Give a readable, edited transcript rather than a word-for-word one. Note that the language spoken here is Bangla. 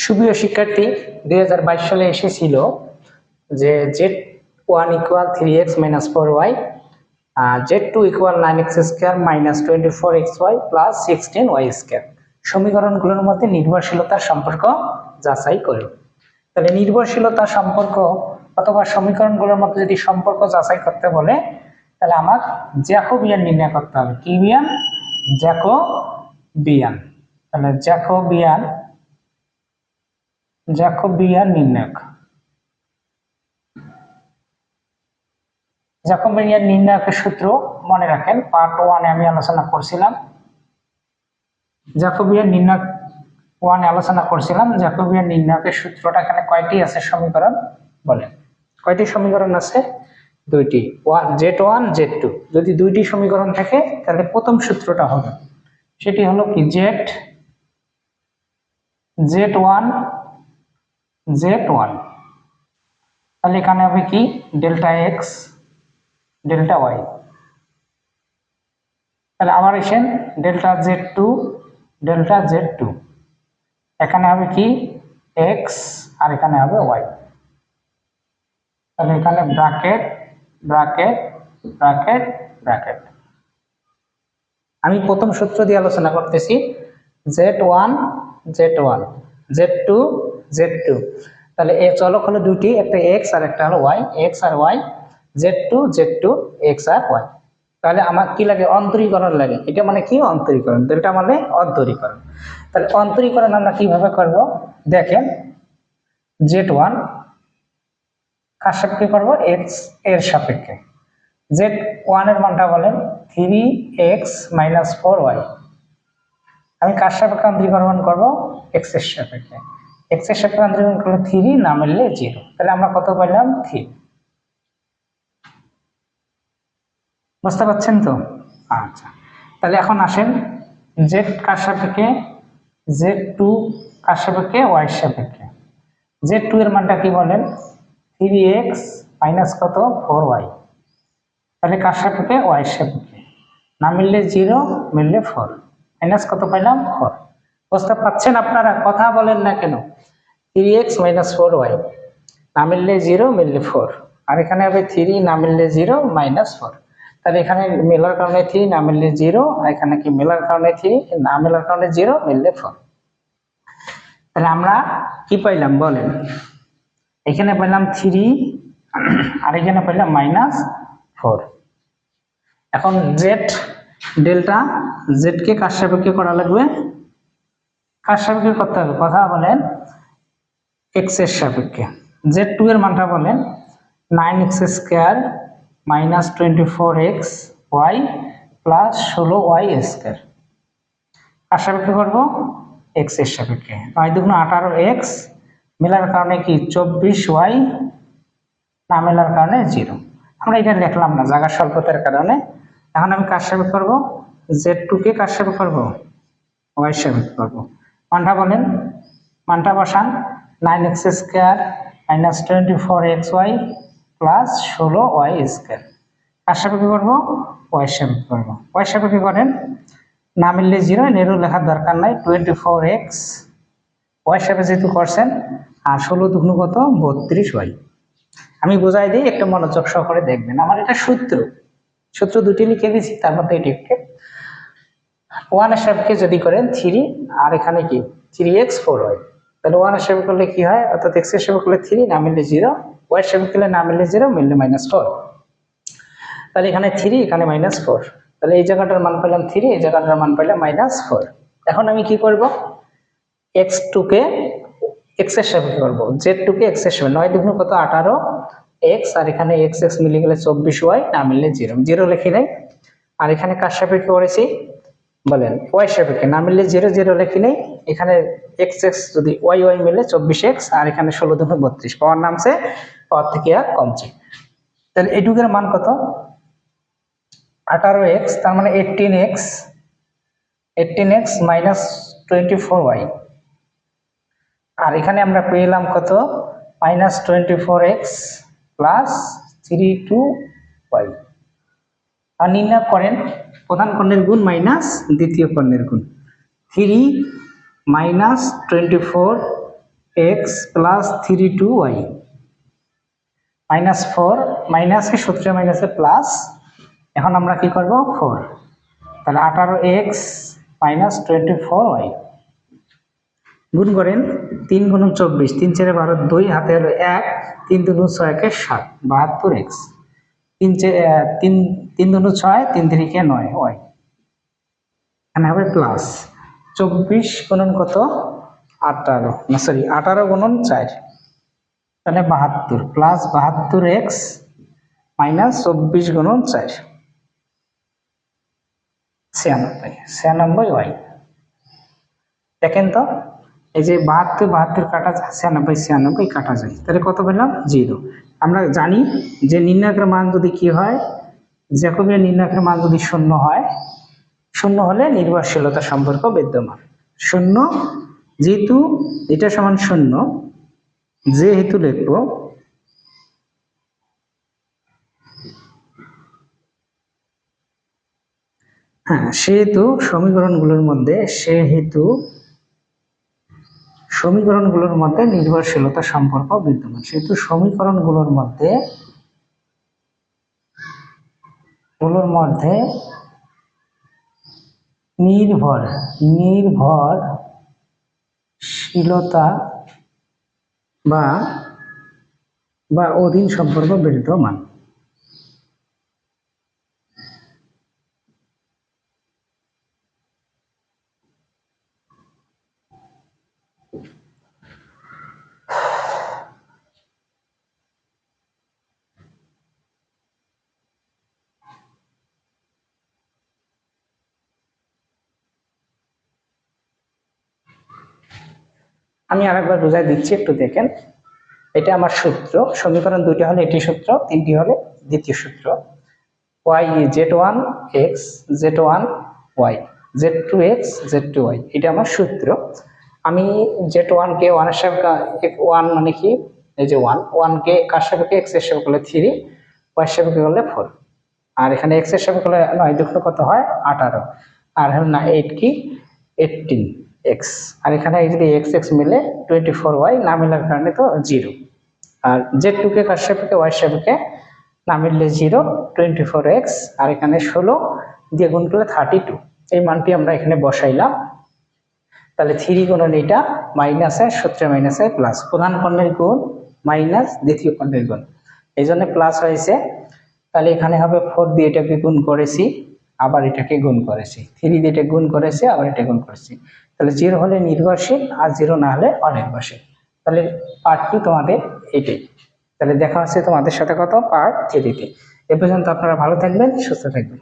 সুপ্রিয় শিক্ষার্থী, 2022 সালে এসেছিল যে z1 equal 3x minus 4y, z2 equal 9x square minus 24xy plus 16y square সমীকরণগুলোর মধ্যে নির্ভরশীলতার সম্পর্ক যাচাই করো। তাহলে নির্ভরশীলতার সম্পর্ক অথবা সমীকরণগুলোর মধ্যে যদি সম্পর্ক যাচাই করতে বলে তাহলে আমার জ্যাকোবিয়ান নির্ণয় করতে হবে। কি বিয়ান? জ্যাকোবিয়ান। তাহলে জ্যাকোবিয়ান নির্ণায়ক। জ্যাকোবিয়ান নির্ণায়কের সূত্র মনে রাখেন, পার্ট 1 এ আমি আলোচনা করছিলাম। জ্যাকোবিয়ান নির্ণায়ক 1 এ আলোচনা করছিলাম। জ্যাকোবিয়ান নির্ণায়কের সূত্রটা এখানে কয়টি আছে সমীকরণ বলেন? কয়টি সমীকরণ আছে? দুইটি, z1 z2। যদি দুইটি সমীকরণ থাকে তাহলে প্রথম সূত্রটা হবে, সেটি হলো কি z1 তাহলে এখানে হবে কি ডেল্টা এক্স ডেল্টা ওয়াই। তাহলে আবার এসেন ডেল্টা z2 এখানে হবে কি এক্স আর এখানে হবে ওয়াই। তাহলে এখানে ব্র্যাকেট ব্র্যাকেট ব্র্যাকেট ব্র্যাকেট। আমি প্রথম সূত্র দিয়ে আলোচনা করতেছি, z1 z2। তাহলে এই চলক হলো দুটি, একটা এক্স আর একটা হলো ওয়াই, এক্স আর ওয়াই, z2 এক্স আর ওয়াই। তাহলে আমার কি লাগে? অন্তরীকরণ লাগে। এটা মানে কি? অন্তরীকরণ। ডেল্টা মানে অন্তরীকরণ। তাহলে অন্তরীকরণ আমরা কিভাবে করব দেখেন, z1 কার সাপেক্ষে করব? এক্স এর সাপেক্ষে। z1 এর মানটা বলেন 3x মাইনাস 4y। আমি কার সাপেক্ষে অন্তরীকরণ করব? এক্স এর সাপেক্ষে। এক্স এর সাপেক্ষে অন্তরীকরণ করলে 3, না মিললে 0। তাহলে আমরা কত পেলাম? 3। বুঝতে পারছেন তো? আচ্ছা, তাহলে এখন আসেন z কার সাপেক্ষে? z2 কার সাপেক্ষে? y এর সাপেক্ষে। z2 এর মানটা কি বলেন? 3x মাইনাস কত? 4y। তাহলে কার সাপেক্ষে? y এর সাপেক্ষে। না মিললে 0, মিললে 4। মাইনাস কত পাইলাম? 4। বুঝতে পারছেন আপনারা? কথা বলেন না কেন? 3x মাইনাস 4y, না মিললে 0, মিললে 4। আর এখানে হবে 3, না মিললে 0, মাইনাস 4। তাহলে এখানে মেলার কারণে 3, না মিললে 0, আর এখানে কি মেলার কারণে 3, না মেলার কারণে 0, মিললে 4। তাহলে আমরা কি পাইলাম বলেন? এখানে পেলাম 3 আর এখানে পেলাম মাইনাস 4। এখন জেড ডেল্টা জেড কে কার সাপেক্ষে করা লাগবে? কার সাপেক্ষে করতে হবে? কথা বলেন। এক্স এর সাপেক্ষে। z2 এর মানটা বলেন 9x square minus 24xy plus 16y square. কার সাপেক্ষে করব? এক্স এর সাপেক্ষে। 9 দুগুণ 18x, মেলার কারণে কি 24y, না মেলার কারণে 0। আমরা এটা লিখলাম না জায়গা স্বল্পতার কারণে। এখন আমি কার সাপেক্ষে করব? z2 কে কার সাপেক্ষে করব? y এর সাপেক্ষে করব। মানটা বলেন, মানটা বসান 9x square minus 24xy plus 16y square. কার সাপেক্ষে করব? y এর সাপেক্ষে করব। y এর সাপেক্ষে করেন, না মিললে 0, নেরু লেখার দরকার নাই। 24x y এর সাপেক্ষে যেহেতু করছেন, আর 16 দুগুণ কত? 32y। আমি বোঝাই দিই, একটু মনোযোগ সহকারে দেখবেন। আমার এটা সূত্র দুটি লিখে দিয়েছি, তার মধ্যে এটি একটি। 1 এর সাপেক্ষে যদি করেন 3, আর এখানে কি 3x 4y। তাহলে 1 এর সাপেক্ষে করলে কি হয়? অর্থাৎ x এর সাপেক্ষে করলে 3, না মিললে 0, y এর সাপেক্ষে করলে না মিললে 0, মিললে মাইনাস 4। তাহলে এখানে 3, এখানে মাইনাস 4। তাহলে এই জায়গাটার মান পেলাম 3, এই জায়গাটার মান পেলাম মাইনাস 4। এখন আমি কি করব? x2 কে x এর সাপেক্ষে করব, z2 কে x এর সাপেক্ষে। 9 দুগুণ কত? 18x, আর এখানে x মিলে গেলে 24y, না মিললে 0 লিখে দেই। আর এখানে কার সাপেক্ষে করেছি বলেন? y সাপেক্ষে। না মিললে 0 লিখে নেই। এখানে x যদি y মিলে 24x, আর এখানে 16 দুগুণ 32। পাওয়ার নামছে, পাওয়ার থেকে আর কমছে। তাহলে এটুকের মান কত? 18x, তার মানে 18x মাইনাস 24y। আর এখানে আমরা পেলাম কত? Minus 24x plus 32y। আর নির্ণয় করেন প্রধান কর্ণের গুণ মাইনাস দ্বিতীয় কর্ণের গুণ। 3 মাইনাস 24 এক্স প্লাস 3 2y -4 মাইনাসে সূত্রে মাইনাসে প্লাস, এখন আমরা কি করব 4, তাহলে 18x মাইনাস 24y গুণ করেন 3 × 24 3 4 12 2 হাতে হলো 1 3 2 6 কে 7 72x 3 3 2 6 3 3 কে 9 y এখানে হবে প্লাস 24 গুণন কত 18 না সরি 18 গুণন 4 তাহলে 72 প্লাস 72x মাইনাস 24 গুণন 4 96 y দেখেন তো এই যে 72 72 কাটা যায় 96 96 কাটা যায়, তাহলে কত পেলাম 0। আমরা জানি যে নির্ণায়কের মান যদি কি হয়, জ্যাকোবীয় নির্ণায়কের মান যদি 0 হয়, 0 হলে নির্ভরশীলতা সম্পর্ক বিদ্যমান। 0 যেহেতু এটা সমান 0, যেহেতু লিখব হ্যাঁ সেহেতু সমীকরণগুলোর মধ্যে নির্ভরশীলতা সম্পর্ক বিদ্যমান। সেহেতু সমীকরণগুলোর মধ্যে নির্ভরশীলতা বা অধীন সম্পর্ক বিদ্যমান। আমি আরেকবার বুঝাই দিচ্ছি, একটু দেখেন। এটা আমার সূত্র, সমীকরণ দুটি হলে এটি সূত্র, তিনটি হলে দ্বিতীয় সূত্র। y z1 x z1 y z2 x z2 y এটা আমার সূত্র। আমি z1 কে 1 এর সাপেক্ষে 1 মানে কি এই যে 1 কে কার সাপেক্ষে x এর সাপেক্ষে হলে 3, y এর সাপেক্ষে হলে 4, আর এখানে x এর সাপেক্ষে হলে 9 দুগুণ কত হয় 18, আর হলো না 8 কি 18x, আর এখানে যদি x x মিলে 24y না মেলার কারণে তো 0, আর z2 কে কার সাপেক্ষে y এর সাপেক্ষে না মিললে 0 24x, আর এখানে 16 দিয়ে গুণ করলে 32, এই মানটি আমরা এখানে বসাইলাম। তাহলে 3 গুণন এটা মাইনাসে সূত্রে মাইনাসে প্লাস, প্রধান পণ্যের গুণ মাইনাস দ্বিতীয় পণ্যের গুণ, এই জন্য প্লাস হয়েছে। তাহলে এখানে হবে 4 দিয়ে এটাকে গুণ করেছি, আবার এটাকে গুণ করেছি, 3 দিয়ে এটা গুণ করেছি, আবার এটা গুণ করেছি। তাহলে 0 হলে নির্ভরশীল আর 0 না হলে অনির্ভরশীল। তাহলে পার্ট 2 তোমাদের এটাই। তাহলে দেখা হচ্ছে তোমাদের সাথে কত পার্ট 3-তে। এ পর্যন্ত আপনারা ভালো থাকবেন, সুস্থ থাকবেন।